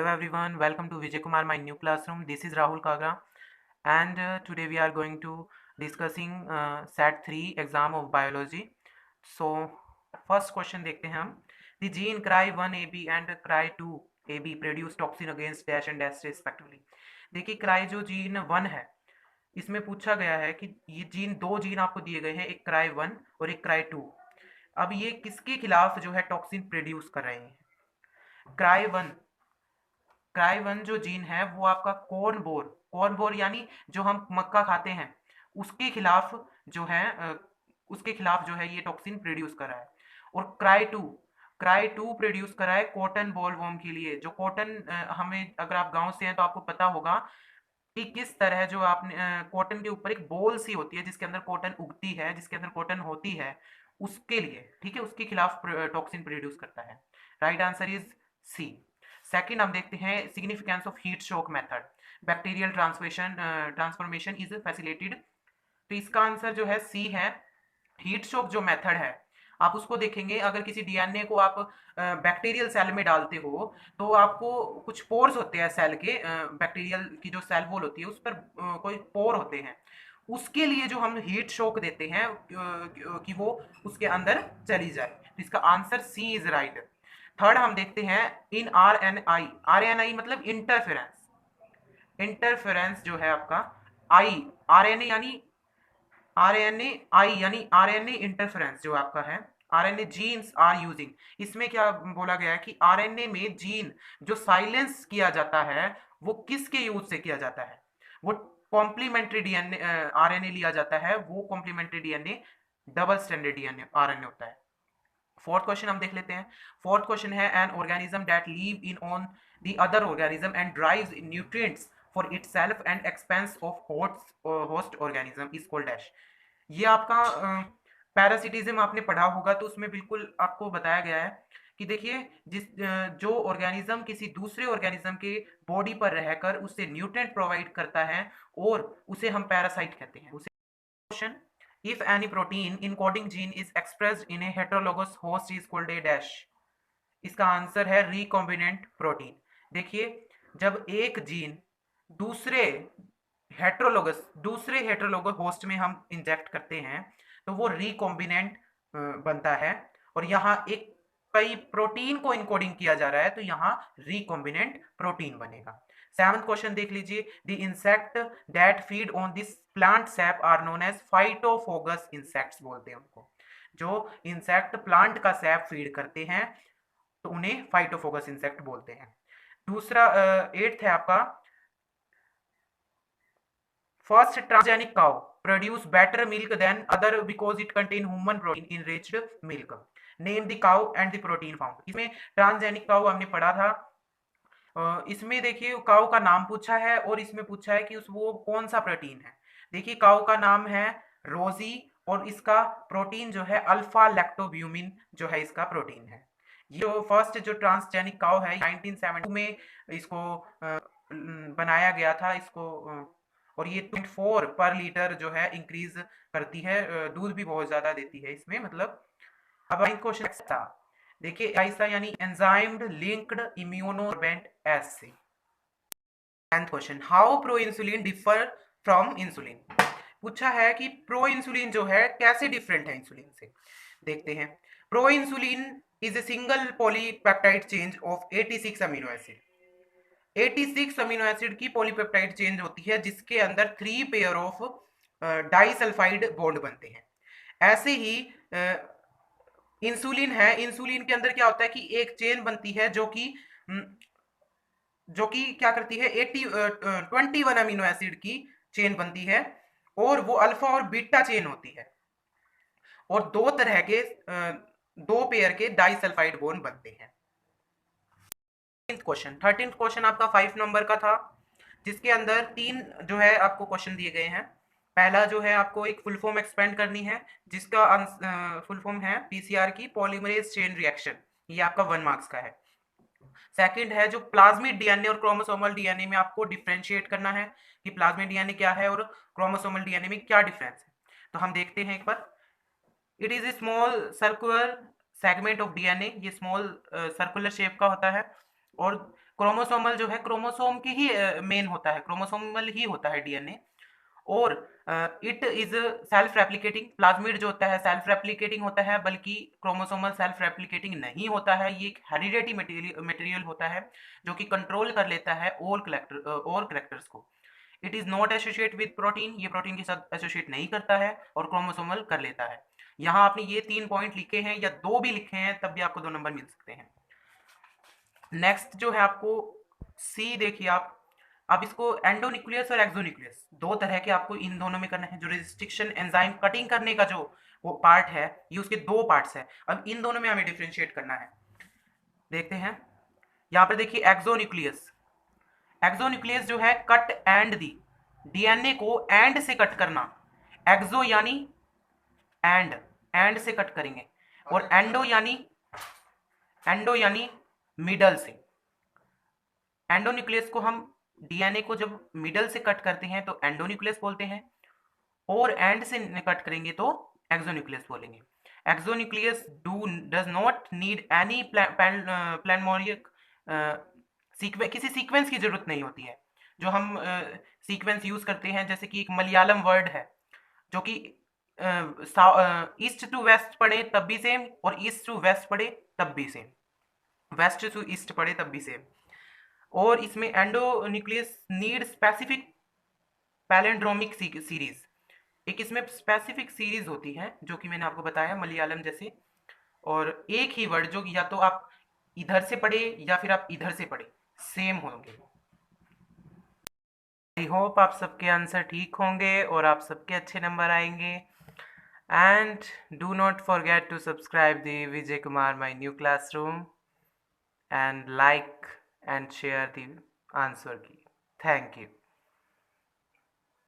Hello everyone, welcome to Vijay Kumar, my new classroom. This is Rahul Kagra, and today we are going to discussing SAT 3 exam of biology. So first question देखते हैं हम. The gene CRY1AB and CRY2AB produce toxin against dash and dash respectively. देखिए cry जो gene 1 है इसमें पूछा गया है कि ये जीन दो जीन आपको दिए गए हैं, एक CRY1 और एक CRY2. अब ये किसके खिलाफ जो है टॉक्सिन प्रोड्यूस कर रहे हैं. CRY1 क्राई 1 जो जीन है वो आपका कॉर्न बोर यानी जो हम मक्का खाते हैं उसके खिलाफ जो है ये टॉक्सिन प्रोड्यूस कर रहा है. और क्राई 2 प्रोड्यूस कर रहा है कॉटन बॉल वॉर्म के लिए. जो कॉटन हमें, अगर आप गांव से हैं तो आपको पता होगा कि किस तरह जो आपने कॉटन के ऊपर एक बॉल सी होती है जिसके अंदर कॉटन उगती है, जिसके अंदर कॉटन होती है, उसके लिए, ठीक है, उसके खिलाफ टॉक्सिन प्रोड्यूस करता है. Right answer is C. Second हम देखते हैं significance of heat shock method. Bacterial transformation is facilitated. तो इसका आंसर जो है सी है. हीट शॉक जो मेथड है आप उसको देखेंगे, अगर किसी डीएनए को आप बैक्टीरियल सेल में डालते हो तो आपको कुछ पोर्स होते हैं सेल के, बैक्टीरियल की जो सेल वॉल होती है उस पर कोई पोर होते हैं. उसके लिए जो हम हीट शॉक देते हैं कि वो उसके अंदर चली जाए. तो इसका answer C is right. Third हम देखते हैं इन आरएनआई मतलब इंटरफेरेंस जो है आपका आई आरएनए इंटरफेरेंस जो आपका है, आरएनए जीन्स आर यूजिंग. इसमें क्या बोला गया है कि आरएनए में जीन जो साइलेंस किया जाता है वो किसके यूज से किया जाता है. वो कॉम्प्लीमेंट्री डीएनए आरएनए लिया जाता है. वो complementary DNA double standard DNA RNA होता है. फोर्थ क्वेश्चन हम देख लेते हैं. फोर्थ क्वेश्चन है an organism that live in on the other organism and drives nutrients for itself and expense of host organism is called dash. ये आपका parasitism आपने पढ़ा होगा तो उसमें बिल्कुल आपको बताया गया है कि देखिए जो ऑर्गेनिज्म किसी दूसरे ऑर्गेनिज्म के बॉडी पर रहकर उससे न्यूट्रिएंट प्रोवाइड करता है और उसे हम पैरासाइट कहते हैं. उसे question, if any protein encoding gene is expressed in a heterologous host is called a dash. इसका आंसर है रिकॉम्बिनेंट प्रोटीन. देखिए जब एक जीन दूसरे हेटेरोलोगस होस्ट में हम इंजेक्ट करते हैं तो वो रिकॉम्बिनेंट बनता है. और यहाँ एक कई प्रोटीन को इनकोडिंग किया जा रहा है तो यहाँ रिकॉम्बिनेंट प्रोटीन बनेगा. सेवंथ क्वेश्चन देख लीजिए. The insect that feed on this plant sap are known as phytophagous insects बोलते हैं उनको. जो इंसेक्ट प्लांट का सैप फीड करते हैं तो उन्हें फाइटोफोगस इंसेक्ट बोलते हैं. दूसरा एट्थ है आपका, first transgenic cow produce better milk than other because it contain human protein enriched milk. Name the cow and the protein found. इसमें ट्रांसजेनिक काउ हमने पढ़ा था. इसमें देखिए काउ का नाम पूछा है और इसमें पूछा है कि वो कौन सा प्रोटीन है. देखिए काउ का नाम है रोजी और इसका प्रोटीन जो है अल्फा लैक्टोब्यूमिन जो है इसका प्रोटीन है. ये फर्स्ट जो ट्रांसजेनिक काउ है 1972 में इसको बनाया गया था इसको. और ये 2.4 पर लीटर जो है इंक्रीज करती है. दूध भी बहुत ज्यादा देती है इसमें, मतलब. अब क्वेश्चन देखिए ऐसा यानी enzyme linked immunosorbent assay. Tenth question, how proinsulin differ from insulin. पूछा है कि प्रो इंसुलिन जो है कैसे डिफरेंट है इंसुलिन से. देखते हैं. Pro insulin is a single polypeptide change of 86 amino acid. 86 amino acid की पॉलीपेप्टाइड चेंज होती है जिसके अंदर 3 पेयर ऑफ डाइसल्फाइड बॉन्ड बनते हैं. ऐसे ही इंसुलिन है. इंसुलिन के अंदर क्या होता है कि एक चेन बनती है जो कि क्या करती है 21 अमीनो एसिड की चेन बनती है और वो अल्फा और बीटा चेन होती है और दो तरह के दो पेयर के डाइसल्फाइड बॉन्ड बनते हैं. क्वेश्चन 13th क्वेश्चन आपका 5 नंबर का था जिसके अंदर 3 जो है आपको क्वेश्चन दिए गए हैं. पहला जो है आपको एक फुल फॉर्म एक्सपेंड करनी है जिसका फुल फॉर्म है पीसीआर की पॉलीमरेज चेन रिएक्शन. ये आपका 1 मार्क्स का है. सेकंड है जो प्लाज्मिड डीएनए और क्रोमोसोमल डीएनए में आपको डिफरेंशिएट करना है कि प्लाज्मिड डीएनए क्या है और क्रोमोसोमल डीएनए में क्या डिफरेंस है. तो हम देखते हैं एक बार. It is a small circular segment of DNA. ये स्मॉल सर्कुलर शेप का होता है और क्रोमोसोमल जो है क्रोमोसोम की ही मेन होता है, क्रोमोसोमल ही होता है डीएनए। और it is self replicating, plasmid जो होता है सेल्फ रेप्लिकेटिंग होता है, बल्कि क्रोमोसोमल सेल्फ रेप्लिकेटिंग नहीं होता है। ये एक हेरिडेटरी मटेरियल होता है जो कि कंट्रोल कर लेता है और करेक्टर्स को। It is not associate with protein, ये प्रोटीन के साथ एसोसिएट नहीं करता है और क्रोमोसोमल कर लेता है। यहाँ आपने ये 3 पॉइंट लिखे हैं या 2 भी लिखे हैं तब भी आपको 2 नंबर मिल सकते हैं। नेक्स्ट जो है आपको सी, देखिए आप, अब इसको एंडोन्यूक्लियस और एक्सोन्यूक्लियस दो तरह के आपको इन दोनों में करना है। जो रेस्ट्रिक्शन एंजाइम कटिंग करने का जो वो पार्ट है, ये उसके 2 पार्ट्स है। अब इन दोनों में हमें डिफ्रेंशिएट करना है। देखते हैं यहाँ पर, देखिए एक्सोन्यूक्लियस, एक्सोन्यूक्लियस जो है कट एंड दी, डीएनए को एंड से कट करना। एक्सो यानी एंड से कट करेंगे, और एंडो यानी मिडल से। एंडोन्यूक्लियस को हम डीएनए को जब मिडल से कट करते हैं तो एंडोन्यूक्लियस बोलते हैं, और एंड से कट करेंगे तो एक्सोन्यूक्लियस बोलेंगे। Exonuclease does not need any palindromic किसी सीक्वेंस की जरूरत नहीं होती है। जो हम सीक्वेंस यूज करते हैं, जैसे कि एक मलयालम वर्ड है जो कि ईस्ट टू वेस्ट पढ़े तब भी सेम, और ईस्ट टू वेस्ट पढ़े तब भी सेम, वेस्ट टू ईस्ट पढ़े तब भी सेम। और इसमें endonuclease need specific palindromic series, एक इसमें स्पेसिफिक सीरीज होती है जो कि मैंने आपको बताया मलयालम जैसे, और एक ही वर्ड जो या तो आप इधर से पढ़े या फिर आप इधर से पढ़े सेम होंगे। आई होप आप सबके आंसर ठीक होंगे और आप सबके अच्छे नंबर आएंगे। And do not forget to subscribe the Vijay Kumar my new classroom and like and share the answer key. Thank you.